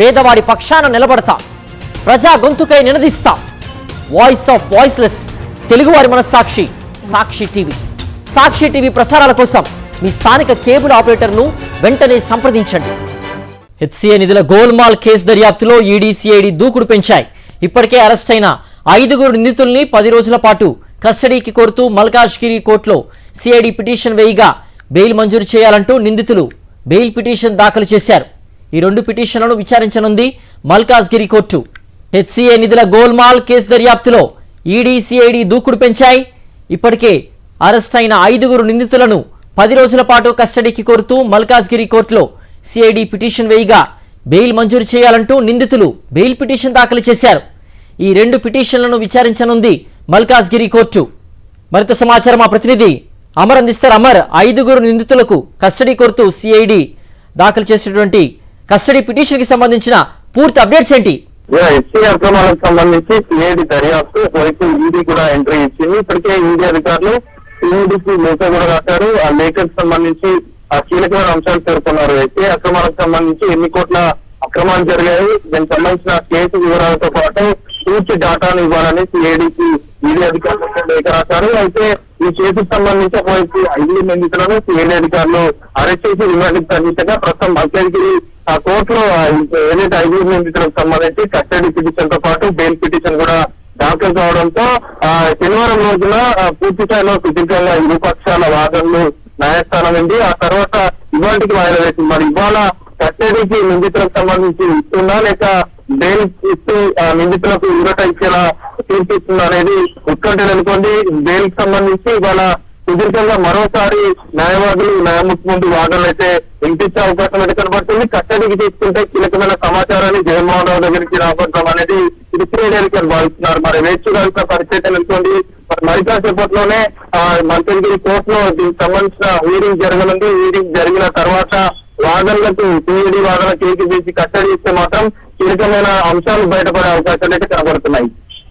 పేదవాడి పక్షాన నిలబడతా, ప్రజా గొంతుకై నినదిస్తా. వాయిస్ ఆఫ్ వాయిస్లెస్, తెలుగువారి మనస్సాక్షి, సాక్షి టీవీ. సాక్షి టీవీ ప్రసారాల కోసం మీ స్థానిక కేబుల్ ఆపరేటర్ను వెంటనే సంప్రదించండి. హెచ్సిఏ నిధుల గోల్మాల్ కేసు దర్యాప్తులో ఈడీ, సిఐడి దూకుడు పెంచాయి. ఇప్పటికే అరెస్ట్ అయిన 5 నిందితుల్ని 10 రోజుల పాటు కస్టడీకి కోరుతూ మల్కాజ్గిరి కోర్టులో సిఐడి పిటిషన్ వేయగా బెయిల్ మంజూరు చేయాలంటూ నిందితులు బెయిల్ పిటిషన్ దాఖలు చేశారు. ఈ 2 పిటిషన్లను విచారించనుంది మల్కాజ్గిరి కోర్టు. హెచ్సిఏ నిధుల గోల్మాల్ కేసు దర్యాప్తులో ఈడీ, సిఐడి దూకుడు పెంచాయి. ఇప్పటికే అరెస్ట్ అయిన 5 నిందితులను 10 రోజుల పాటు కస్టడీకి కోరుతూ మల్కాజ్గిరి కోర్టులో సిఐడి పిటిషన్ వేయగా బెయిల్ మంజూరు చేయాలంటూ నిందితులు బెయిల్ పిటిషన్ దాఖలు చేశారు. ఈ 2 పిటిషన్లను విచారించనుంది మల్కాజ్గిరి కోర్టు. మరింత సమాచారం మా ప్రతినిధి అమర్ అందిస్తారు. అమర్, 5 నిందితులకు కస్టడీ కోరుతూ సిఐడి దాఖలు చేసినటువంటి కస్టడీ పిటిషన్ కి సంబంధించిన పూర్తి అప్డేట్స్ ఏంటి? ఎస్సీ అక్రమాలకు సంబంధించి సిఐడి దర్యాప్తు వైపు ఈడీ కూడా ఎంట్రీ ఇచ్చింది. ఇప్పటికే ఈడీ అధికారులు సిఐడికి లేఖ కూడా రాశారు. ఆ లేఖకు సంబంధించి ఆ కీలకమైన అంశాలు పేర్కొన్నారు. ఎస్సీ అక్రమాలకు సంబంధించి ఎన్ని కోట్ల అక్రమాలు జరిగాయి, దానికి సంబంధించిన కేసు వివరాలతో పాటు పూర్తి డాటాను ఇవ్వాలని సిఐడికి ఈడీ అధికారులు లేఖ రాశారు. అయితే ఈ కేసుకు సంబంధించి ఒకవైపు 5 నిందితులను సిఐడి అధికారులు అరెస్ట్ చేసి రిమాండ్కి తరలించగా ప్రస్తుతం మల్కాజ్గిరి ఆ కోర్టులో ఏదైతే 5 నిందితులకు సంబంధించి కస్టడీ పిటిషన్ తో పాటు బెయిల్ పిటిషన్ కూడా దాఖలు కావడంతో శనివారం రోజున పూర్తి స్థాయిలో సుదీర్ఘంగా ఇరు పక్షాల వాదనలు న్యాయస్థానం ఉంది. ఆ తర్వాత ఇవాళకి వాయిదా వేసింది. మరి ఇవాళ కస్టడీకి నిందితులకు సంబంధించి ఇస్తుందా లేక బెయిల్ ఇస్తూ నిందితులకు ఊరట ఇచ్చేలా తీర్పిస్తుందా అనేది ఉత్కంఠ నెలకొంది. బెయిల్ కి సంబంధించి ఇవాళ సుదీర్ఘంగా మరోసారి న్యాయవాదులు న్యాయమూర్తి ముందు వాదనలు అయితే వినిపించే అవకాశం అయితే కనబడుతుంది. కస్టడీకి తీసుకుంటే కీలకమైన సమాచారాన్ని జగన్మోహన్ రావు దగ్గరికి రాబట్టడం అనేది ఇది క్రీడకి భావిస్తున్నారు. మరి వేచి చూడాల్సిన పరిస్థితి నెలకొంది. మరి కాసేపట్లోనే మల్కాజ్గిరి కోర్టులో దీనికి సంబంధించిన హీరింగ్ జరగనుంది. హీరింగ్ జరిగిన తర్వాత వాదనలకు సిఐడి వాదనకు ఏకీభవించి కస్టడీ ఇస్తే మాత్రం కీలకమైన అంశాలు బయటపడే అవకాశాలు అయితే కనబడుతున్నాయి.